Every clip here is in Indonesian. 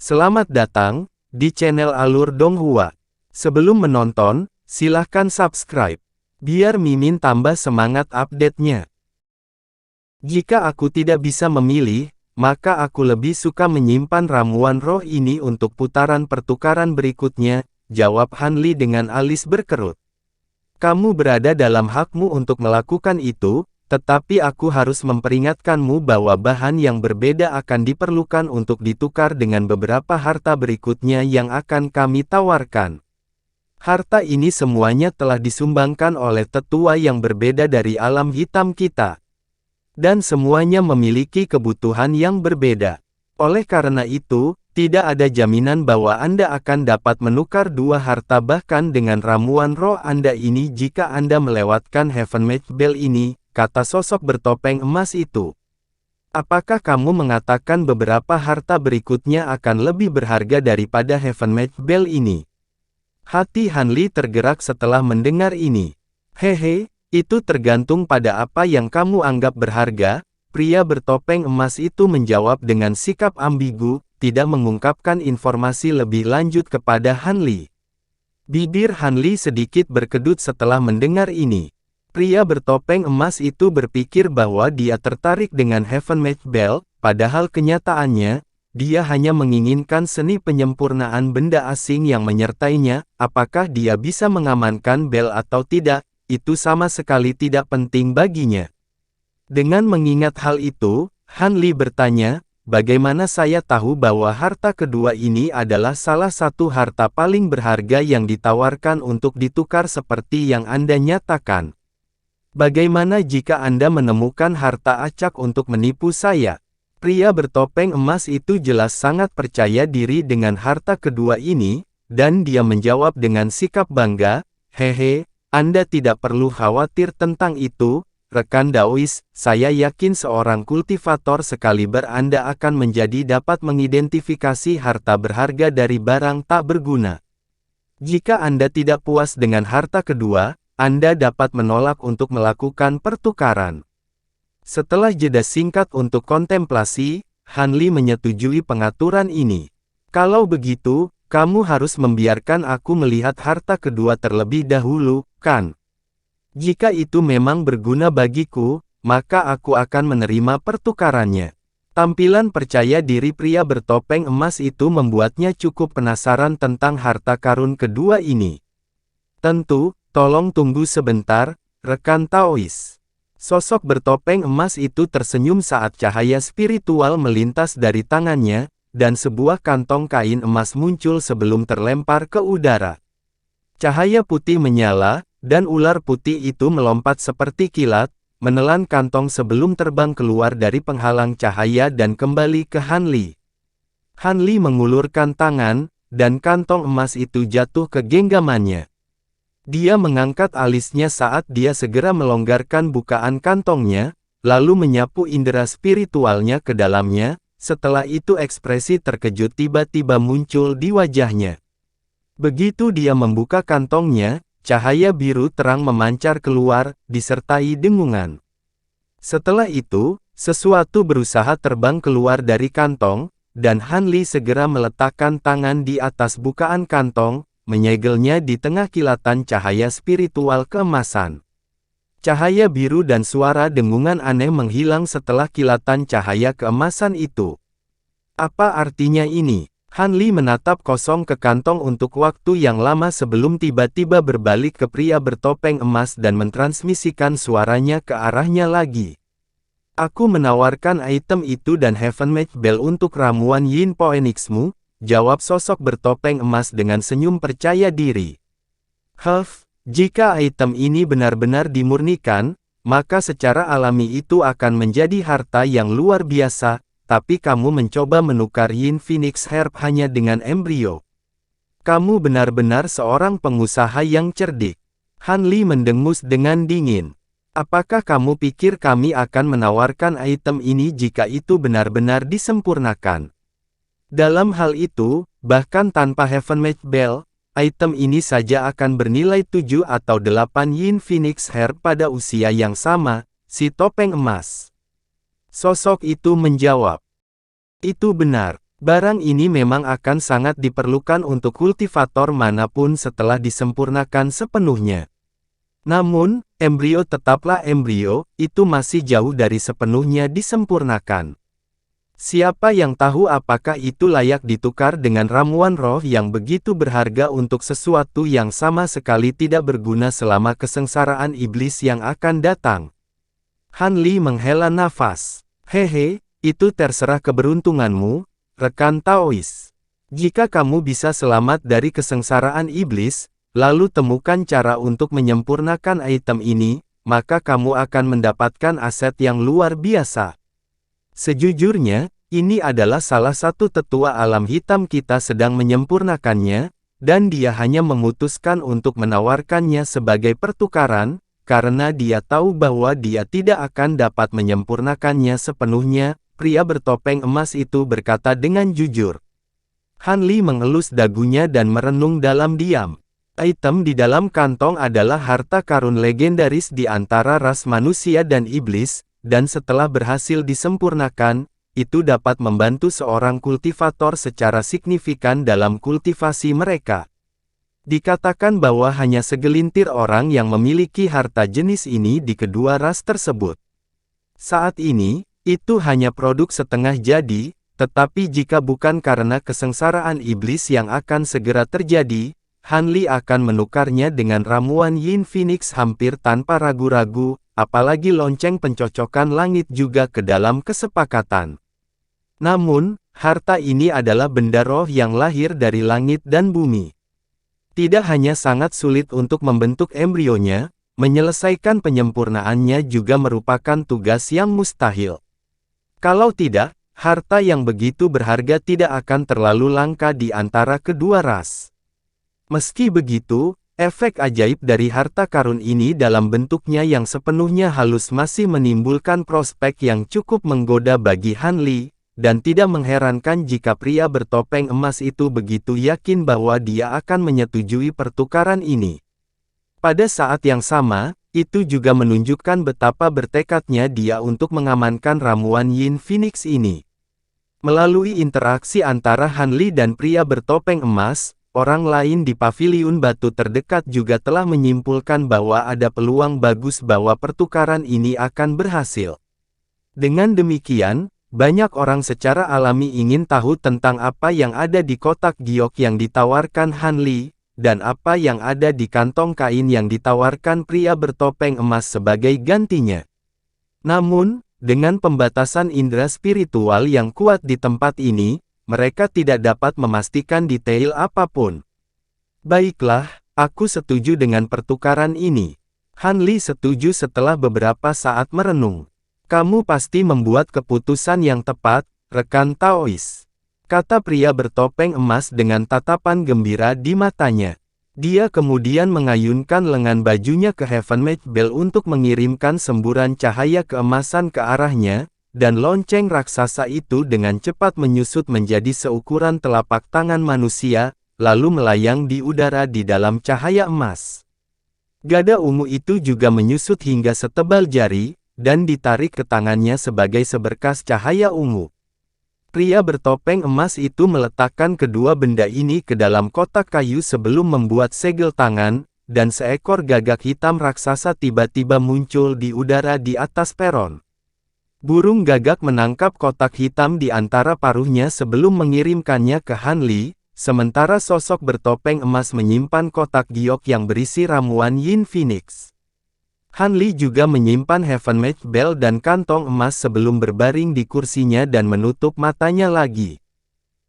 Selamat datang di channel Alur Donghua. Sebelum menonton, silahkan subscribe, biar Mimin tambah semangat update-nya. Jika aku tidak bisa memilih, maka aku lebih suka menyimpan ramuan roh ini untuk putaran pertukaran berikutnya, jawab Hanli dengan alis berkerut. Kamu berada dalam hakmu untuk melakukan itu, tetapi aku harus memperingatkanmu bahwa bahan yang berbeda akan diperlukan untuk ditukar dengan beberapa harta berikutnya yang akan kami tawarkan. Harta ini semuanya telah disumbangkan oleh tetua yang berbeda dari alam hitam kita. Dan semuanya memiliki kebutuhan yang berbeda. Oleh karena itu, tidak ada jaminan bahwa Anda akan dapat menukar dua harta bahkan dengan ramuan roh Anda ini jika Anda melewatkan Heaven Match Bell ini, kata sosok bertopeng emas itu. Apakah kamu mengatakan beberapa harta berikutnya akan lebih berharga daripada Heaven Match Bell ini? Hati Hanli tergerak setelah mendengar ini. Hehe, itu tergantung pada apa yang kamu anggap berharga, pria bertopeng emas itu menjawab dengan sikap ambigu, tidak mengungkapkan informasi lebih lanjut kepada Hanli. Bibir Hanli sedikit berkedut setelah mendengar ini. Pria bertopeng emas itu berpikir bahwa dia tertarik dengan Heaven Match Bell, padahal kenyataannya, dia hanya menginginkan seni penyempurnaan benda asing yang menyertainya. Apakah dia bisa mengamankan bel atau tidak, itu sama sekali tidak penting baginya. Dengan mengingat hal itu, Hanli bertanya, bagaimana saya tahu bahwa harta kedua ini adalah salah satu harta paling berharga yang ditawarkan untuk ditukar seperti yang Anda nyatakan? Bagaimana jika Anda menemukan harta acak untuk menipu saya? Pria bertopeng emas itu jelas sangat percaya diri dengan harta kedua ini, dan dia menjawab dengan sikap bangga, hehe, Anda tidak perlu khawatir tentang itu, rekan Daois, saya yakin seorang kultivator sekaliber Anda akan menjadi dapat mengidentifikasi harta berharga dari barang tak berguna. Jika Anda tidak puas dengan harta kedua, Anda dapat menolak untuk melakukan pertukaran. Setelah jeda singkat untuk kontemplasi, Hanli menyetujui pengaturan ini. Kalau begitu, kamu harus membiarkan aku melihat harta kedua terlebih dahulu, kan? Jika itu memang berguna bagiku, maka aku akan menerima pertukarannya. Tampilan percaya diri pria bertopeng emas itu membuatnya cukup penasaran tentang harta karun kedua ini. Tentu, tolong tunggu sebentar, rekan Taois. Sosok bertopeng emas itu tersenyum saat cahaya spiritual melintas dari tangannya, dan sebuah kantong kain emas muncul sebelum terlempar ke udara. Cahaya putih menyala, dan ular putih itu melompat seperti kilat, menelan kantong sebelum terbang keluar dari penghalang cahaya dan kembali ke Hanli. Hanli mengulurkan tangan, dan kantong emas itu jatuh ke genggamannya. Dia mengangkat alisnya saat dia segera melonggarkan bukaan kantongnya, lalu menyapu indera spiritualnya ke dalamnya. Setelah itu ekspresi terkejut tiba-tiba muncul di wajahnya. Begitu dia membuka kantongnya, cahaya biru terang memancar keluar, disertai dengungan. Setelah itu, sesuatu berusaha terbang keluar dari kantong, dan Hanli segera meletakkan tangan di atas bukaan kantong, menyegelnya di tengah kilatan cahaya spiritual keemasan. Cahaya biru dan suara dengungan aneh menghilang setelah kilatan cahaya keemasan itu. Apa artinya ini? Hanli menatap kosong ke kantong untuk waktu yang lama sebelum tiba-tiba berbalik ke pria bertopeng emas dan mentransmisikan suaranya ke arahnya lagi. Aku menawarkan item itu dan Heaven Match Bell untuk ramuan Yin Phoenixmu, jawab sosok bertopeng emas dengan senyum percaya diri. Jika item ini benar-benar dimurnikan, maka secara alami itu akan menjadi harta yang luar biasa, tapi kamu mencoba menukar Yin Phoenix Herb hanya dengan embrio. Kamu benar-benar seorang pengusaha yang cerdik. Hanli mendengus dengan dingin. Apakah kamu pikir kami akan menawarkan item ini jika itu benar-benar disempurnakan? Dalam hal itu, bahkan tanpa Heaven Match Bell, item ini saja akan bernilai 7 atau 8 Yin Phoenix Herb pada usia yang sama, si topeng emas. Sosok itu menjawab. Itu benar. Barang ini memang akan sangat diperlukan untuk kultivator manapun setelah disempurnakan sepenuhnya. Namun, embrio tetaplah embrio, itu masih jauh dari sepenuhnya disempurnakan. Siapa yang tahu apakah itu layak ditukar dengan ramuan roh yang begitu berharga untuk sesuatu yang sama sekali tidak berguna selama kesengsaraan iblis yang akan datang. Han Li menghela nafas. Hehe, itu terserah keberuntunganmu, rekan Taois. Jika kamu bisa selamat dari kesengsaraan iblis, lalu temukan cara untuk menyempurnakan item ini, maka kamu akan mendapatkan aset yang luar biasa. Sejujurnya, ini adalah salah satu tetua alam hitam kita sedang menyempurnakannya, dan dia hanya memutuskan untuk menawarkannya sebagai pertukaran, karena dia tahu bahwa dia tidak akan dapat menyempurnakannya sepenuhnya. Pria bertopeng emas itu berkata dengan jujur. Han Li mengelus dagunya dan merenung dalam diam. Item di dalam kantong adalah harta karun legendaris di antara ras manusia dan iblis, dan setelah berhasil disempurnakan, itu dapat membantu seorang kultivator secara signifikan dalam kultivasi mereka. Dikatakan bahwa hanya segelintir orang yang memiliki harta jenis ini di kedua ras tersebut. Saat ini, itu hanya produk setengah jadi, tetapi jika bukan karena kesengsaraan iblis yang akan segera terjadi, Han Li akan menukarnya dengan ramuan Yin Phoenix hampir tanpa ragu-ragu, apalagi lonceng pencocokan langit juga ke dalam kesepakatan. Namun, harta ini adalah benda roh yang lahir dari langit dan bumi. Tidak hanya sangat sulit untuk membentuk embrionya, menyelesaikan penyempurnaannya juga merupakan tugas yang mustahil. Kalau tidak, harta yang begitu berharga tidak akan terlalu langka di antara kedua ras. Meski begitu, efek ajaib dari harta karun ini dalam bentuknya yang sepenuhnya halus masih menimbulkan prospek yang cukup menggoda bagi Han Li, dan tidak mengherankan jika pria bertopeng emas itu begitu yakin bahwa dia akan menyetujui pertukaran ini. Pada saat yang sama, itu juga menunjukkan betapa bertekadnya dia untuk mengamankan ramuan Yin Phoenix ini. Melalui interaksi antara Han Li dan pria bertopeng emas, orang lain di paviliun batu terdekat juga telah menyimpulkan bahwa ada peluang bagus bahwa pertukaran ini akan berhasil. Dengan demikian, banyak orang secara alami ingin tahu tentang apa yang ada di kotak giok yang ditawarkan Han Li, dan apa yang ada di kantong kain yang ditawarkan pria bertopeng emas sebagai gantinya. Namun, dengan pembatasan indera spiritual yang kuat di tempat ini, mereka tidak dapat memastikan detail apapun. Baiklah, aku setuju dengan pertukaran ini. Han Li setuju setelah beberapa saat merenung. Kamu pasti membuat keputusan yang tepat, rekan Taois. Kata pria bertopeng emas dengan tatapan gembira di matanya. Dia kemudian mengayunkan lengan bajunya ke Heaven Mage Bell untuk mengirimkan semburan cahaya keemasan ke arahnya, dan lonceng raksasa itu dengan cepat menyusut menjadi seukuran telapak tangan manusia, lalu melayang di udara di dalam cahaya emas. Gada ungu itu juga menyusut hingga setebal jari, dan ditarik ke tangannya sebagai seberkas cahaya ungu. Pria bertopeng emas itu meletakkan kedua benda ini ke dalam kotak kayu sebelum membuat segel tangan, dan seekor gagak hitam raksasa tiba-tiba muncul di udara di atas peron. Burung gagak menangkap kotak hitam di antara paruhnya sebelum mengirimkannya ke Han Li, sementara sosok bertopeng emas menyimpan kotak giok yang berisi ramuan Yin Phoenix. Han Li juga menyimpan Heaven Mage Bell dan kantong emas sebelum berbaring di kursinya dan menutup matanya lagi.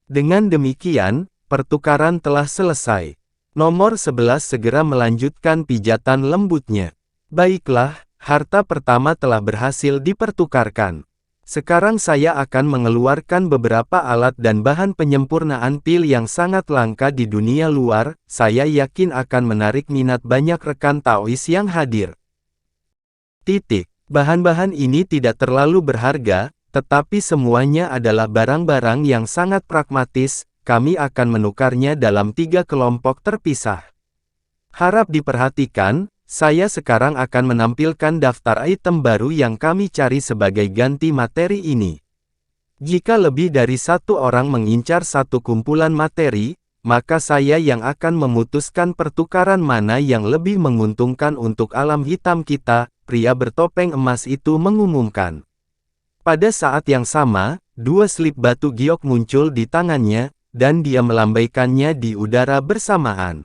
Dengan demikian, pertukaran telah selesai. Nomor 11 segera melanjutkan pijatan lembutnya. Baiklah, harta pertama telah berhasil dipertukarkan. Sekarang saya akan mengeluarkan beberapa alat dan bahan penyempurnaan pil yang sangat langka di dunia luar, saya yakin akan menarik minat banyak rekan Taois yang hadir. Bahan-bahan ini tidak terlalu berharga, tetapi semuanya adalah barang-barang yang sangat pragmatis, kami akan menukarnya dalam 3 kelompok terpisah. Harap diperhatikan, saya sekarang akan menampilkan daftar item baru yang kami cari sebagai ganti materi ini. Jika lebih dari satu orang mengincar satu kumpulan materi, maka saya yang akan memutuskan pertukaran mana yang lebih menguntungkan untuk alam hitam kita, pria bertopeng emas itu mengumumkan. Pada saat yang sama, dua slip batu giok muncul di tangannya, dan dia melambaikannya di udara bersamaan.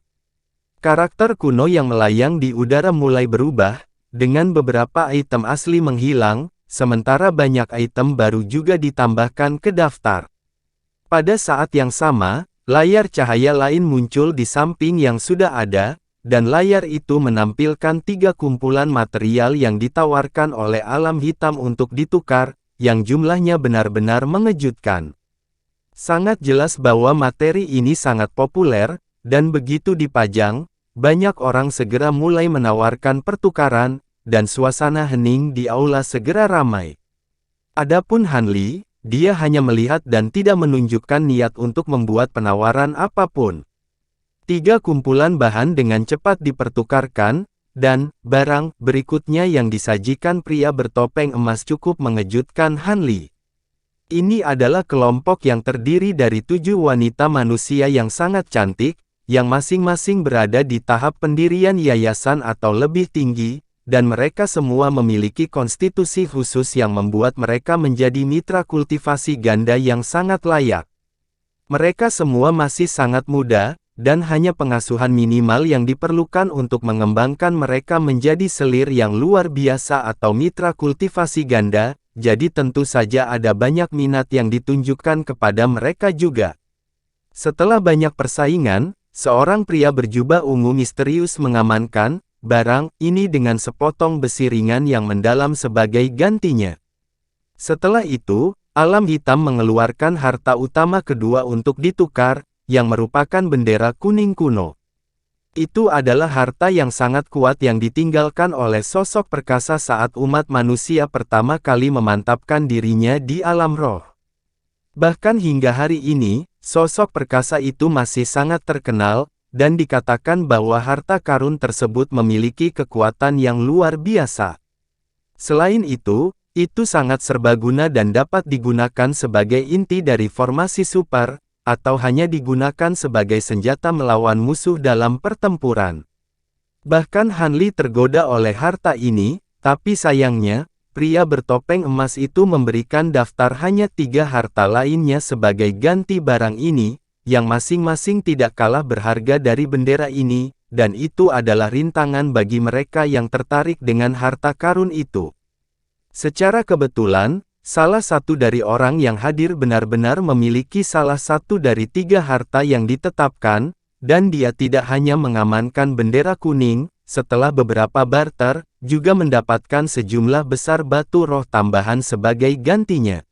Karakter kuno yang melayang di udara mulai berubah, dengan beberapa item asli menghilang, sementara banyak item baru juga ditambahkan ke daftar. Pada saat yang sama, layar cahaya lain muncul di samping yang sudah ada, dan layar itu menampilkan 3 kumpulan material yang ditawarkan oleh alam hitam untuk ditukar, yang jumlahnya benar-benar mengejutkan. Sangat jelas bahwa materi ini sangat populer, dan begitu dipajang, banyak orang segera mulai menawarkan pertukaran, dan suasana hening di aula segera ramai. Adapun Hanli, dia hanya melihat dan tidak menunjukkan niat untuk membuat penawaran apapun. 3 kumpulan bahan dengan cepat dipertukarkan, dan barang berikutnya yang disajikan pria bertopeng emas cukup mengejutkan Hanli. Ini adalah kelompok yang terdiri dari 7 wanita manusia yang sangat cantik, yang masing-masing berada di tahap pendirian yayasan atau lebih tinggi, dan mereka semua memiliki konstitusi khusus yang membuat mereka menjadi mitra kultivasi ganda yang sangat layak. Mereka semua masih sangat muda, dan hanya pengasuhan minimal yang diperlukan untuk mengembangkan mereka menjadi selir yang luar biasa atau mitra kultivasi ganda, jadi tentu saja ada banyak minat yang ditunjukkan kepada mereka juga. Setelah banyak persaingan, seorang pria berjubah ungu misterius mengamankan barang ini dengan sepotong besi ringan yang mendalam sebagai gantinya. Setelah itu, alam hitam mengeluarkan harta utama kedua untuk ditukar, yang merupakan bendera kuning kuno. Itu adalah harta yang sangat kuat yang ditinggalkan oleh sosok perkasa saat umat manusia pertama kali memantapkan dirinya di alam roh. Bahkan hingga hari ini, sosok perkasa itu masih sangat terkenal, dan dikatakan bahwa harta karun tersebut memiliki kekuatan yang luar biasa. Selain itu sangat serbaguna dan dapat digunakan sebagai inti dari formasi super, atau hanya digunakan sebagai senjata melawan musuh dalam pertempuran. Bahkan Hanli tergoda oleh harta ini, tapi sayangnya, pria bertopeng emas itu memberikan daftar hanya 3 harta lainnya sebagai ganti barang ini, yang masing-masing tidak kalah berharga dari bendera ini, dan itu adalah rintangan bagi mereka yang tertarik dengan harta karun itu. Secara kebetulan, salah satu dari orang yang hadir benar-benar memiliki salah satu dari 3 harta yang ditetapkan, dan dia tidak hanya mengamankan bendera kuning, setelah beberapa barter, juga mendapatkan sejumlah besar batu roh tambahan sebagai gantinya.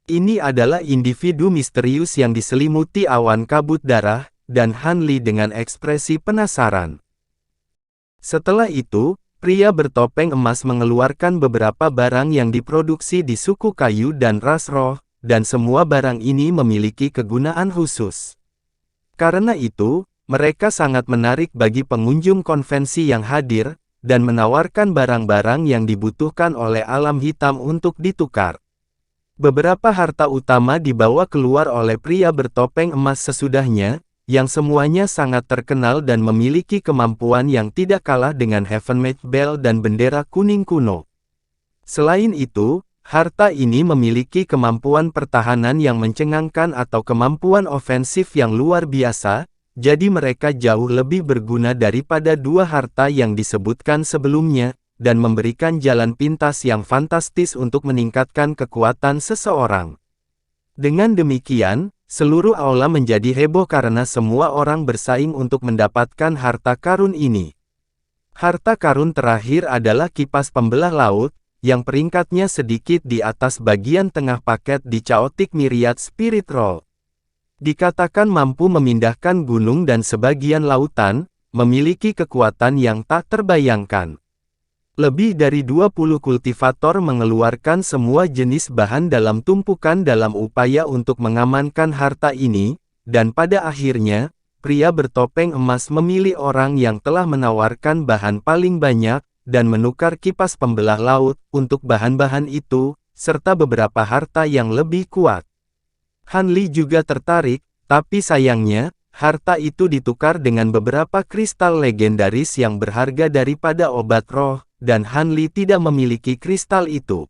Ini adalah individu misterius yang diselimuti awan kabut darah, dan Hanli dengan ekspresi penasaran. Setelah itu, pria bertopeng emas mengeluarkan beberapa barang yang diproduksi di suku kayu dan ras roh, dan semua barang ini memiliki kegunaan khusus. Karena itu, mereka sangat menarik bagi pengunjung konvensi yang hadir, dan menawarkan barang-barang yang dibutuhkan oleh alam hitam untuk ditukar. Beberapa harta utama dibawa keluar oleh pria bertopeng emas sesudahnya, yang semuanya sangat terkenal dan memiliki kemampuan yang tidak kalah dengan Heavenmade Bell dan bendera kuning kuno. Selain itu, harta ini memiliki kemampuan pertahanan yang mencengangkan atau kemampuan ofensif yang luar biasa, jadi mereka jauh lebih berguna daripada 2 harta yang disebutkan sebelumnya, dan memberikan jalan pintas yang fantastis untuk meningkatkan kekuatan seseorang. Dengan demikian, seluruh aula menjadi heboh karena semua orang bersaing untuk mendapatkan harta karun ini. Harta karun terakhir adalah kipas pembelah laut, yang peringkatnya sedikit di atas bagian tengah paket di Chaotic Myriad Spirit Roll. Dikatakan mampu memindahkan gunung dan sebagian lautan, memiliki kekuatan yang tak terbayangkan. Lebih dari 20 kultivator mengeluarkan semua jenis bahan dalam tumpukan dalam upaya untuk mengamankan harta ini, dan pada akhirnya, pria bertopeng emas memilih orang yang telah menawarkan bahan paling banyak, dan menukar kipas pembelah laut. Untuk bahan-bahan itu, serta beberapa harta yang lebih kuat. Han Li juga tertarik, tapi sayangnya, harta itu ditukar dengan beberapa kristal legendaris yang berharga daripada obat roh, dan Han Li tidak memiliki kristal itu.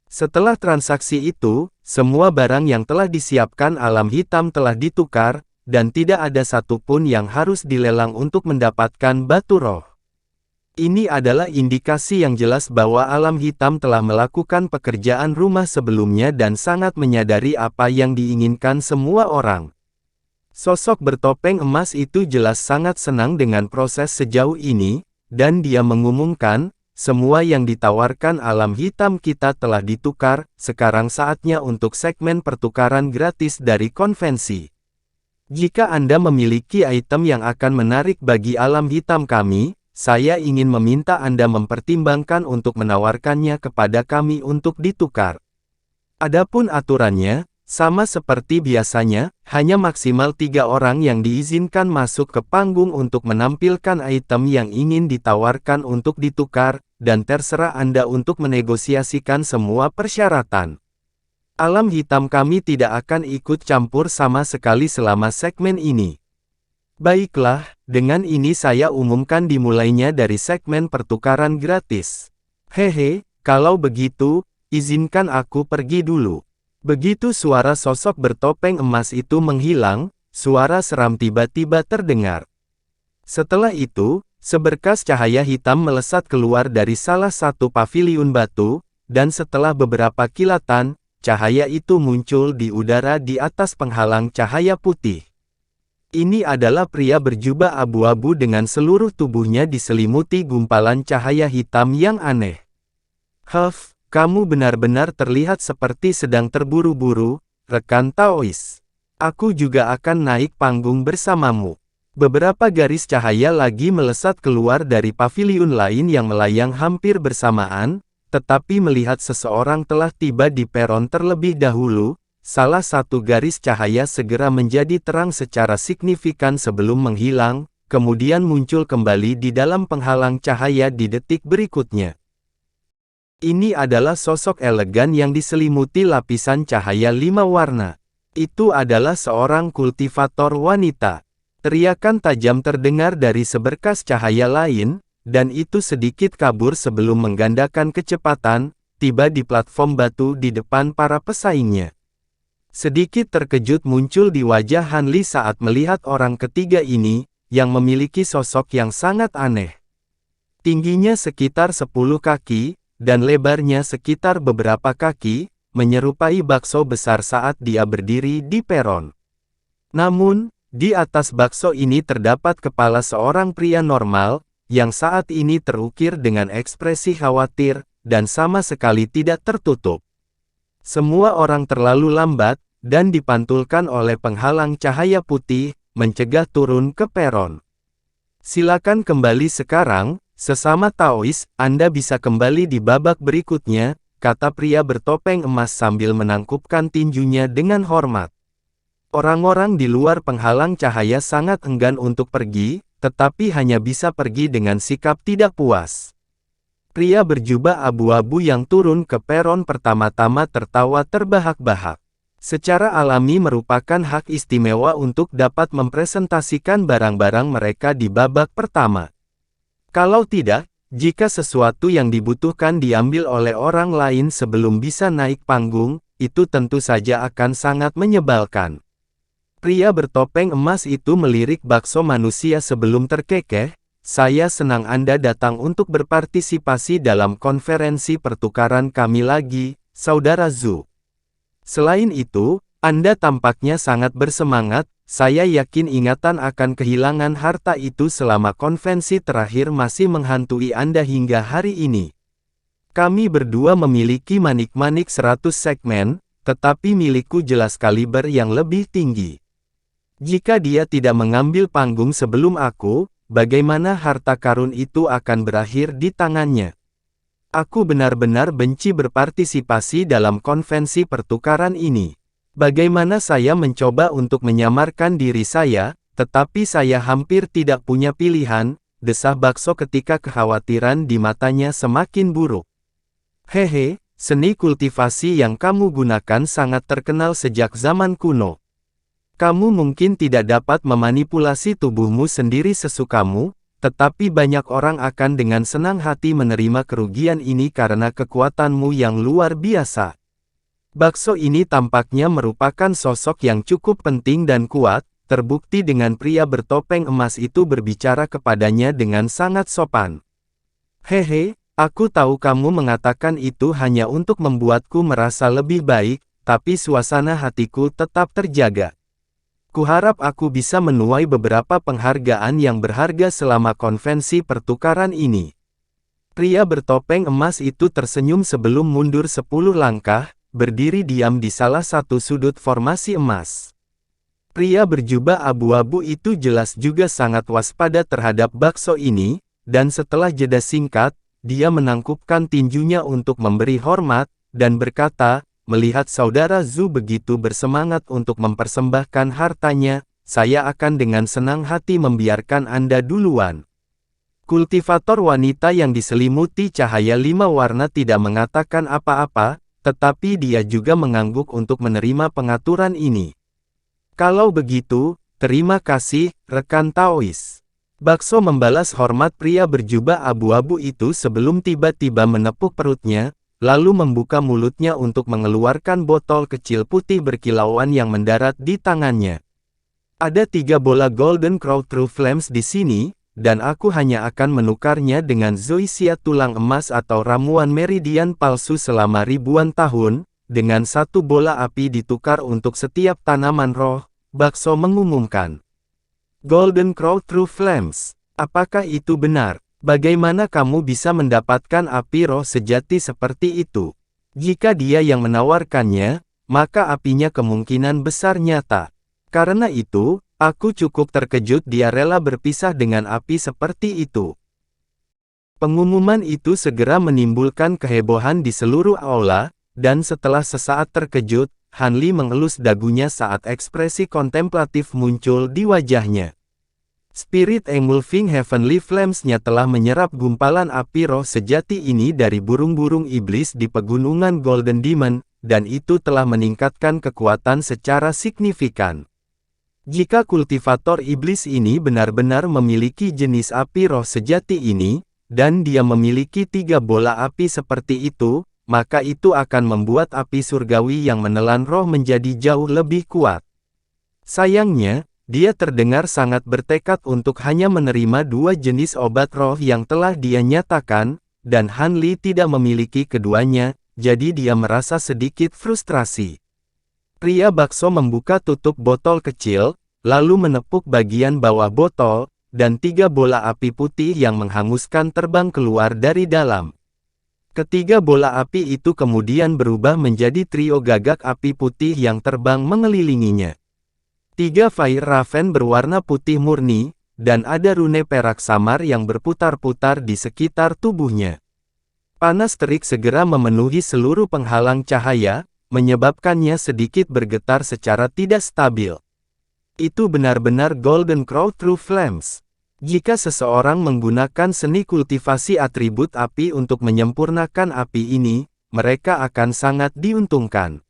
Setelah transaksi itu, semua barang yang telah disiapkan alam hitam telah ditukar, dan tidak ada satupun yang harus dilelang untuk mendapatkan batu roh. Ini adalah indikasi yang jelas bahwa alam hitam telah melakukan pekerjaan rumah sebelumnya dan sangat menyadari apa yang diinginkan semua orang. Sosok bertopeng emas itu jelas sangat senang dengan proses sejauh ini, dan dia mengumumkan, semua yang ditawarkan alam hitam kita telah ditukar, sekarang saatnya untuk segmen pertukaran gratis dari konvensi. Jika Anda memiliki item yang akan menarik bagi alam hitam kami, saya ingin meminta Anda mempertimbangkan untuk menawarkannya kepada kami untuk ditukar. Adapun aturannya, sama seperti biasanya, hanya maksimal 3 orang yang diizinkan masuk ke panggung untuk menampilkan item yang ingin ditawarkan untuk ditukar, dan terserah Anda untuk menegosiasikan semua persyaratan. Alam hitam kami tidak akan ikut campur sama sekali selama segmen ini. Baiklah, dengan ini saya umumkan dimulainya dari segmen pertukaran gratis. Hehe, kalau begitu, izinkan aku pergi dulu. Begitu suara sosok bertopeng emas itu menghilang, suara seram tiba-tiba terdengar. Setelah itu, seberkas cahaya hitam melesat keluar dari salah satu paviliun batu, dan setelah beberapa kilatan, cahaya itu muncul di udara di atas penghalang cahaya putih. Ini adalah pria berjubah abu-abu dengan seluruh tubuhnya diselimuti gumpalan cahaya hitam yang aneh. Huff, kamu benar-benar terlihat seperti sedang terburu-buru, rekan Taois. Aku juga akan naik panggung bersamamu. Beberapa garis cahaya lagi melesat keluar dari paviliun lain yang melayang hampir bersamaan, tetapi melihat seseorang telah tiba di peron terlebih dahulu, salah satu garis cahaya segera menjadi terang secara signifikan sebelum menghilang, kemudian muncul kembali di dalam penghalang cahaya di detik berikutnya. Ini adalah sosok elegan yang diselimuti lapisan cahaya 5 warna. Itu adalah seorang kultivator wanita. Teriakan tajam terdengar dari seberkas cahaya lain, dan itu sedikit kabur sebelum menggandakan kecepatan, tiba di platform batu di depan para pesaingnya. Sedikit terkejut muncul di wajah Han Li saat melihat orang ketiga ini, yang memiliki sosok yang sangat aneh. Tingginya sekitar 10 kaki, dan lebarnya sekitar beberapa kaki, menyerupai bakso besar saat dia berdiri di peron. Namun, di atas bakso ini terdapat kepala seorang pria normal, yang saat ini terukir dengan ekspresi khawatir, dan sama sekali tidak tertutup. Semua orang terlalu lambat, dan dipantulkan oleh penghalang cahaya putih, mencegah turun ke peron. Silakan kembali sekarang, sesama Taois, Anda bisa kembali di babak berikutnya, kata pria bertopeng emas sambil menangkupkan tinjunya dengan hormat. Orang-orang di luar penghalang cahaya sangat enggan untuk pergi, tetapi hanya bisa pergi dengan sikap tidak puas. Pria berjubah abu-abu yang turun ke peron pertama-tama tertawa terbahak-bahak. Secara alami merupakan hak istimewa untuk dapat mempresentasikan barang-barang mereka di babak pertama. Kalau tidak, jika sesuatu yang dibutuhkan diambil oleh orang lain sebelum bisa naik panggung, itu tentu saja akan sangat menyebalkan. Pria bertopeng emas itu melirik bakso manusia sebelum terkekeh. Saya senang Anda datang untuk berpartisipasi dalam konferensi pertukaran kami lagi, Saudara Zhu. Selain itu, Anda tampaknya sangat bersemangat, saya yakin ingatan akan kehilangan harta itu selama konvensi terakhir masih menghantui Anda hingga hari ini. Kami berdua memiliki manik-manik 100 segmen, tetapi milikku jelas kaliber yang lebih tinggi. Jika dia tidak mengambil panggung sebelum aku, bagaimana harta karun itu akan berakhir di tangannya? Aku benar-benar benci berpartisipasi dalam konvensi pertukaran ini. Bagaimana saya mencoba untuk menyamarkan diri saya, tetapi saya hampir tidak punya pilihan, desah bakso ketika kekhawatiran di matanya semakin buruk. Hehe, Seni kultivasi yang kamu gunakan sangat terkenal sejak zaman kuno. Kamu mungkin tidak dapat memanipulasi tubuhmu sendiri sesukamu, tetapi banyak orang akan dengan senang hati menerima kerugian ini karena kekuatanmu yang luar biasa. Bakso ini tampaknya merupakan sosok yang cukup penting dan kuat, terbukti dengan pria bertopeng emas itu berbicara kepadanya dengan sangat sopan. Hehe, aku tahu kamu mengatakan itu hanya untuk membuatku merasa lebih baik, tapi suasana hatiku tetap terjaga. Kuharap aku bisa menuai beberapa penghargaan yang berharga selama konvensi pertukaran ini. Pria bertopeng emas itu tersenyum sebelum mundur 10 langkah, berdiri diam di salah satu sudut formasi emas. Pria berjubah abu-abu itu jelas juga sangat waspada terhadap bakso ini, dan setelah jeda singkat, dia menangkupkan tinjunya untuk memberi hormat, dan berkata, melihat saudara Zhu begitu bersemangat untuk mempersembahkan hartanya, saya akan dengan senang hati membiarkan Anda duluan. Kultivator wanita yang diselimuti cahaya 5 warna tidak mengatakan apa-apa, tetapi dia juga mengangguk untuk menerima pengaturan ini. Kalau begitu, terima kasih, rekan Taois. Bakso membalas hormat pria berjubah abu-abu itu sebelum tiba-tiba menepuk perutnya, lalu membuka mulutnya untuk mengeluarkan botol kecil putih berkilauan yang mendarat di tangannya. Ada 3 bola Golden Crow True Flames di sini, dan aku hanya akan menukarnya dengan zoisia tulang emas atau ramuan meridian palsu selama ribuan tahun, dengan 1 bola api ditukar untuk setiap tanaman roh, Bakso mengumumkan. Golden Crow True Flames, apakah itu benar? Bagaimana kamu bisa mendapatkan api roh sejati seperti itu? Jika dia yang menawarkannya, maka apinya kemungkinan besar nyata. Karena itu, aku cukup terkejut dia rela berpisah dengan api seperti itu. Pengumuman itu segera menimbulkan kehebohan di seluruh aula, dan setelah sesaat terkejut, Han Li mengelus dagunya saat ekspresi kontemplatif muncul di wajahnya. Spirit Engulfing Heavenly Flames-nya telah menyerap gumpalan api roh sejati ini dari burung-burung iblis di pegunungan Golden Demon, dan itu telah meningkatkan kekuatan secara signifikan. Jika kultivator iblis ini benar-benar memiliki jenis api roh sejati ini, dan dia memiliki 3 bola api seperti itu, maka itu akan membuat api surgawi yang menelan roh menjadi jauh lebih kuat. Sayangnya, dia terdengar sangat bertekad untuk hanya menerima 2 jenis obat roh yang telah dia nyatakan, dan Han Li tidak memiliki keduanya, jadi dia merasa sedikit frustrasi. Pria bakso membuka tutup botol kecil, lalu menepuk bagian bawah botol, dan 3 bola api putih yang menghanguskan terbang keluar dari dalam. Ketiga bola api itu kemudian berubah menjadi trio gagak api putih yang terbang mengelilinginya. 3 Fire Raven berwarna putih murni, dan ada rune perak samar yang berputar-putar di sekitar tubuhnya. Panas terik segera memenuhi seluruh penghalang cahaya, menyebabkannya sedikit bergetar secara tidak stabil. Itu benar-benar Golden Crow True Flames. Jika seseorang menggunakan seni kultivasi atribut api untuk menyempurnakan api ini, mereka akan sangat diuntungkan.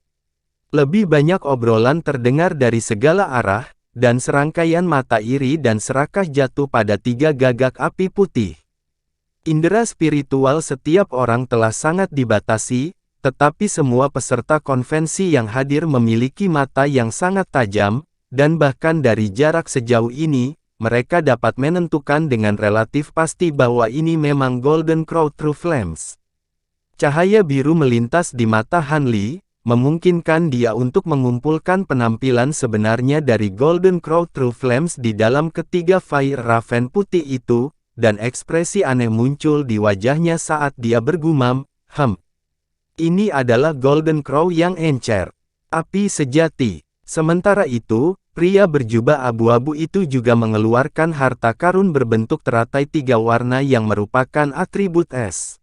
Lebih banyak obrolan terdengar dari segala arah, dan serangkaian mata iri dan serakah jatuh pada 3 gagak api putih. Indera spiritual setiap orang telah sangat dibatasi, tetapi semua peserta konvensi yang hadir memiliki mata yang sangat tajam, dan bahkan dari jarak sejauh ini, mereka dapat menentukan dengan relatif pasti bahwa ini memang Golden Crow True Flames. Cahaya biru melintas di mata Han Li, memungkinkan dia untuk mengumpulkan penampilan sebenarnya dari Golden Crow True Flames di dalam ketiga Fire Raven putih itu, dan ekspresi aneh muncul di wajahnya saat dia bergumam, ini adalah Golden Crow yang encer. Api sejati. Sementara itu, pria berjubah abu-abu itu juga mengeluarkan harta karun berbentuk teratai 3 warna yang merupakan atribut es.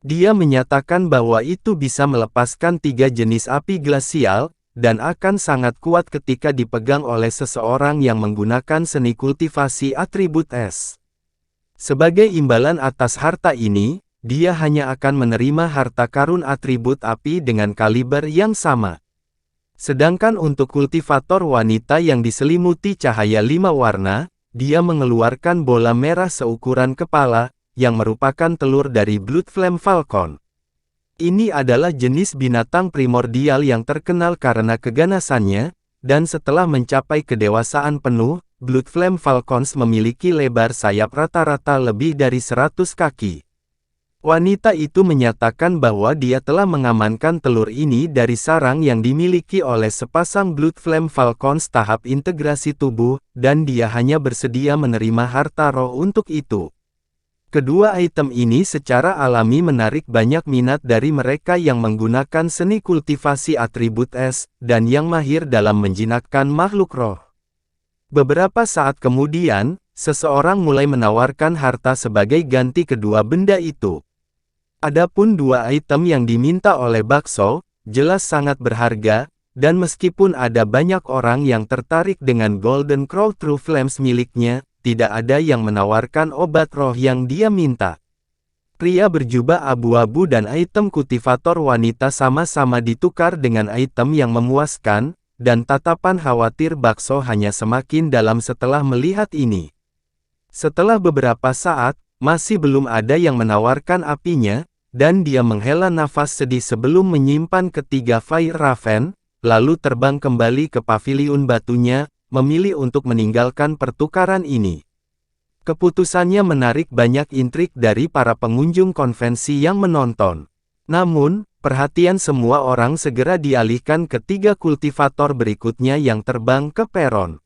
Dia menyatakan bahwa itu bisa melepaskan 3 jenis api glasial, dan akan sangat kuat ketika dipegang oleh seseorang yang menggunakan seni kultivasi atribut es. Sebagai imbalan atas harta ini, dia hanya akan menerima harta karun atribut api dengan kaliber yang sama. Sedangkan untuk kultivator wanita yang diselimuti cahaya 5 warna, dia mengeluarkan bola merah seukuran kepala, yang merupakan telur dari Blood Flame Falcon. Ini adalah jenis binatang primordial yang terkenal karena keganasannya, dan setelah mencapai kedewasaan penuh, Blood Flame Falcons memiliki lebar sayap rata-rata lebih dari 100 kaki. Wanita itu menyatakan bahwa dia telah mengamankan telur ini dari sarang yang dimiliki oleh sepasang Blood Flame Falcons tahap integrasi tubuh, dan dia hanya bersedia menerima harta roh untuk itu. Kedua item ini secara alami menarik banyak minat dari mereka yang menggunakan seni kultivasi atribut es, dan yang mahir dalam menjinakkan makhluk roh. Beberapa saat kemudian, seseorang mulai menawarkan harta sebagai ganti kedua benda itu. Adapun dua item yang diminta oleh Bakso, jelas sangat berharga, dan meskipun ada banyak orang yang tertarik dengan Golden Crow True Flames miliknya, tidak ada yang menawarkan obat roh yang dia minta. Pria berjubah abu-abu dan item kultivator wanita sama-sama ditukar dengan item yang memuaskan, dan tatapan khawatir Bakso hanya semakin dalam setelah melihat ini. Setelah beberapa saat, masih belum ada yang menawarkan apinya, dan dia menghela nafas sedih sebelum menyimpan ketiga Fire Raven, lalu terbang kembali ke paviliun batunya, memilih untuk meninggalkan pertukaran ini. Keputusannya menarik banyak intrik dari para pengunjung konvensi yang menonton. Namun, perhatian semua orang segera dialihkan ke tiga kultivator berikutnya yang terbang ke peron.